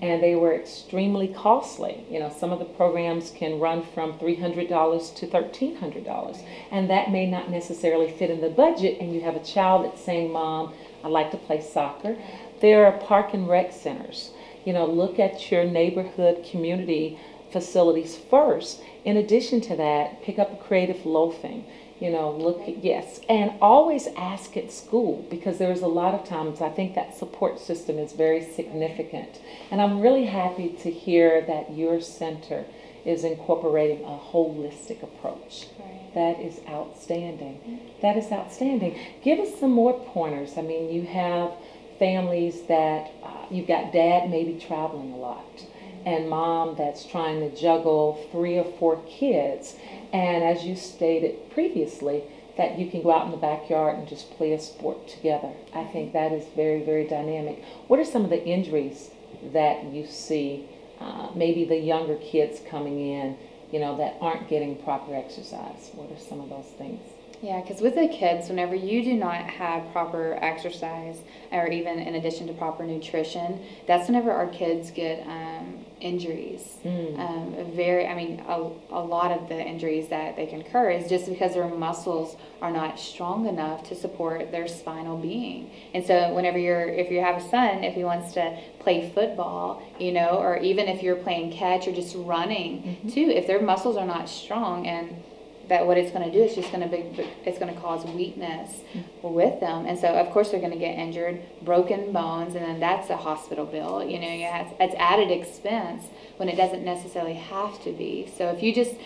and they were extremely costly. You know, some of the programs can run from $300 to $1,300, and that may not necessarily fit in the budget, and you have a child that's saying, Mom, I'd like to play soccer. There are park and rec centers. You know, look at your neighborhood community facilities first. In addition to that, pick up a creative loafing. You know, look at, yes, and always ask at school, because there's a lot of times I think that support system is very significant. And I'm really happy to hear that your center is incorporating a holistic approach. Right. That is outstanding. That is outstanding. Give us some more pointers. I mean, you have families that you've got dad maybe traveling a lot, and mom that's trying to juggle 3 or 4 kids. And as you stated previously, that you can go out in the backyard and just play a sport together. I think that is very, very dynamic. What are some of the injuries that you see, maybe the younger kids coming in, you know, that aren't getting proper exercise? What are some of those things? Yeah, because with the kids, whenever you do not have proper exercise, or even in addition to proper nutrition, that's whenever our kids get injuries. A lot of the injuries that they can occur is just because their muscles are not strong enough to support their spinal being. And so whenever if you have a son, if he wants to play football, you know, or even if you're playing catch or just running too, if their muscles are not strong, and that what it's going to do is just going to it's going to cause weakness with them, and so of course they're going to get injured, broken bones, and then that's a hospital bill. You know, it's added expense when it doesn't necessarily have to be. So if you just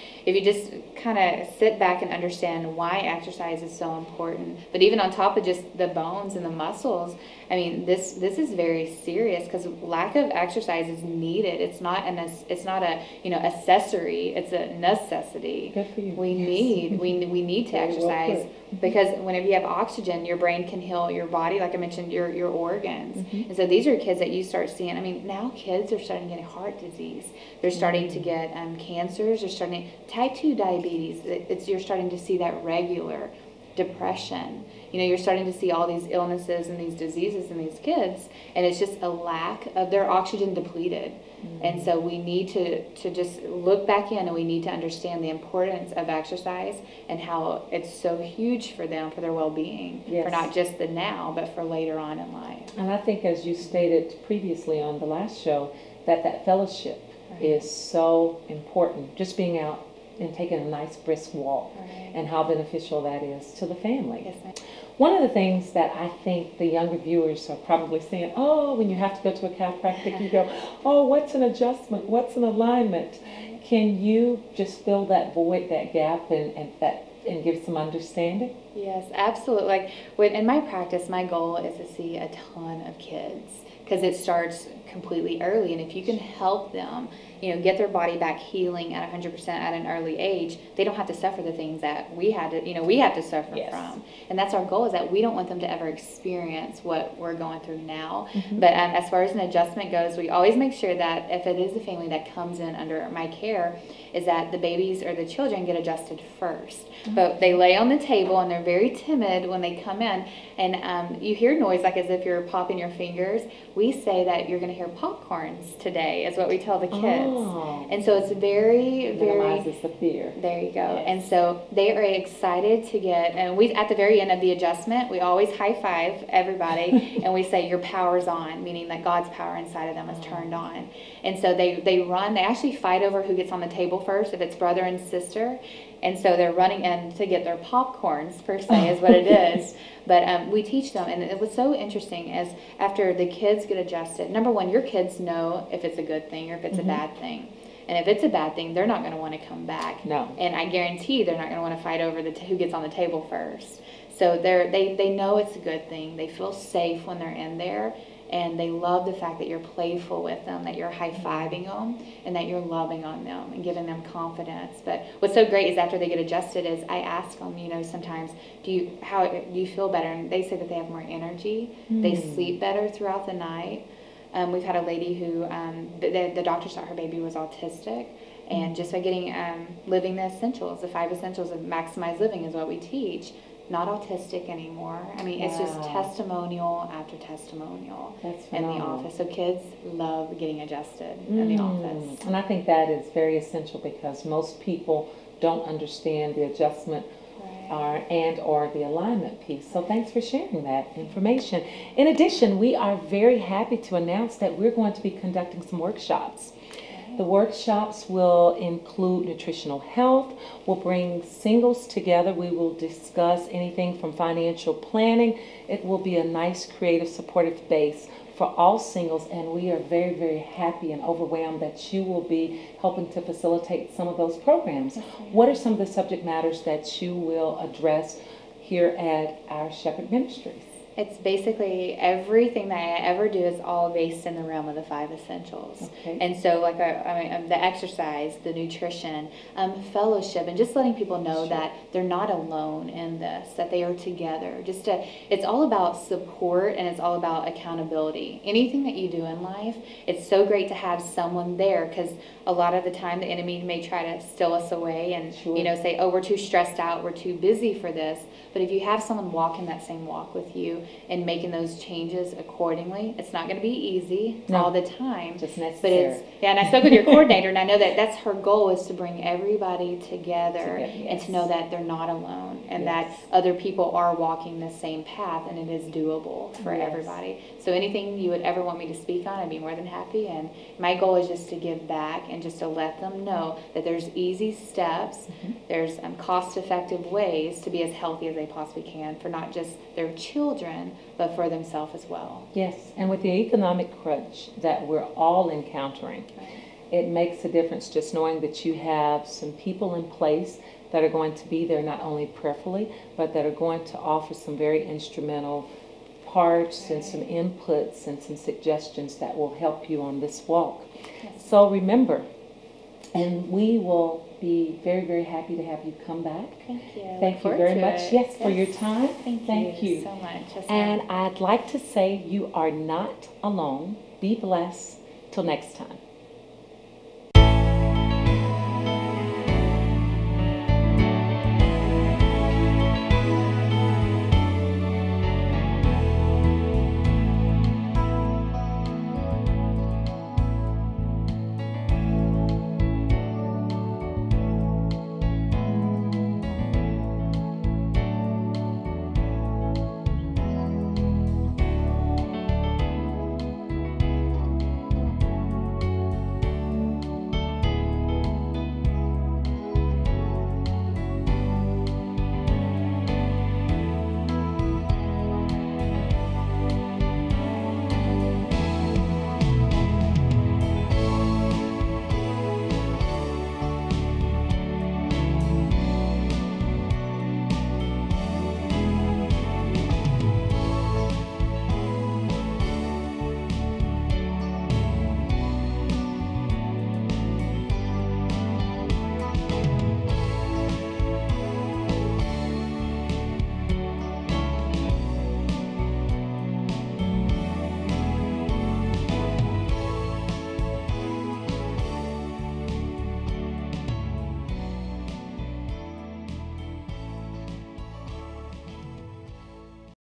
kind of sit back and understand why exercise is so important, but even on top of just the bones and the muscles, I mean, this is very serious, because lack of exercise is needed. It's not a accessory. It's a necessity. Good for you. We need to exercise, because whenever you have oxygen, your brain can heal your body, like I mentioned, your organs. And so these are kids that you start seeing. I mean, now kids are starting getting heart disease. They're starting to get cancers. They're starting type 2 diabetes. You're starting to see that regular. Depression. You know, you're starting to see all these illnesses and these diseases in these kids, and it's just a lack of their oxygen depleted. And so we need to just look back in, and we need to understand the importance of exercise and how it's so huge for them, for their well-being, for not just the now, but for later on in life. And I think, as you stated previously on the last show, that fellowship is so important. Just being out and taking a nice brisk walk, and how beneficial that is to the family. Yes, ma'am. One of the things that I think the younger viewers are probably saying, oh, when you have to go to a chiropractic, you go, oh, what's an adjustment? What's an alignment? Can you just fill that void, that gap, and give some understanding? Yes, absolutely. Like in my practice, my goal is to see a ton of kids, because it starts completely early, and if you can help them, you know, get their body back healing at 100% at an early age, they don't have to suffer the things that we had to suffer from. And that's our goal, is that we don't want them to ever experience what we're going through now. But as far as an adjustment goes, we always make sure that if it is a family that comes in under my care, is that the babies or the children get adjusted first. But they lay on the table, and they're very timid when they come in, and you hear noise like as if you're popping your fingers. We say that you're going to hear popcorns today, is what we tell the kids. And so it's very, very minimizes the fear. There you go. Yes. And so they are excited to get, and we at the very end of the adjustment, we always high five everybody and we say your power's on, meaning that God's power inside of them is turned on. And so they run, they actually fight over who gets on the table first, if it's brother and sister. And so they're running in to get their popcorns, per se, is what it is. But we teach them, and it was so interesting, as after the kids get adjusted, number one, your kids know if it's a good thing or if it's a bad thing. And if it's a bad thing, they're not going to want to come back. No. And I guarantee they're not going to want to fight over who gets on the table first. So they know it's a good thing. They feel safe when they're in there. And they love the fact that you're playful with them, that you're high-fiving them, and that you're loving on them and giving them confidence. But what's so great is after they get adjusted is I ask them, you know, sometimes, do you feel better? And they say that they have more energy. They sleep better throughout the night. We've had a lady who, the doctor thought her baby was autistic. And just by getting living the essentials, the 5 essentials of maximized living is what we teach. not autistic anymore. I mean, it's just Wow. testimonial after testimonial That's in the phenomenal. office. So kids love getting adjusted in the office. And I think that is very essential because most people don't understand the adjustment or the alignment piece. So thanks for sharing that information. In addition, we are very happy to announce that we're going to be conducting some workshops. The workshops will include nutritional health. We'll bring singles together. We will discuss anything from financial planning. It will be a nice, creative, supportive base for all singles, and we are very, very happy and overwhelmed that you will be helping to facilitate some of those programs. What are some of the subject matters that you will address here at our Shepherd Ministries? It's basically everything that I ever do is all based in the realm of the 5 essentials. Okay. And so, like, the exercise, the nutrition, fellowship, and just letting people know that they're not alone in this, that they are together. It's all about support, and it's all about accountability. Anything that you do in life, it's so great to have someone there, because a lot of the time the enemy may try to steal us away and say, oh, we're too stressed out, we're too busy for this. But if you have someone walking that same walk with you and making those changes accordingly, it's not going to be easy all the time. Just necessary. But and I spoke with your coordinator, and I know that that's her goal, is to bring everybody together and to know that they're not alone, and that other people are walking the same path, and it is doable for everybody. So anything you would ever want me to speak on, I'd be more than happy. And my goal is just to give back and just to let them know that there's easy steps, there's cost-effective ways to be as healthy as they possibly can for not just their children, but for themselves as well. Yes, and with the economic crunch that we're all encountering, it makes a difference just knowing that you have some people in place that are going to be there not only prayerfully, but that are going to offer some very instrumental parts and some inputs and some suggestions that will help you on this walk. So remember, and we will be very, very happy to have you come back. Thank you. Thank you very much. Yes, for your time. Thank you so much. And I'd like to say you are not alone. Be blessed. Till next time.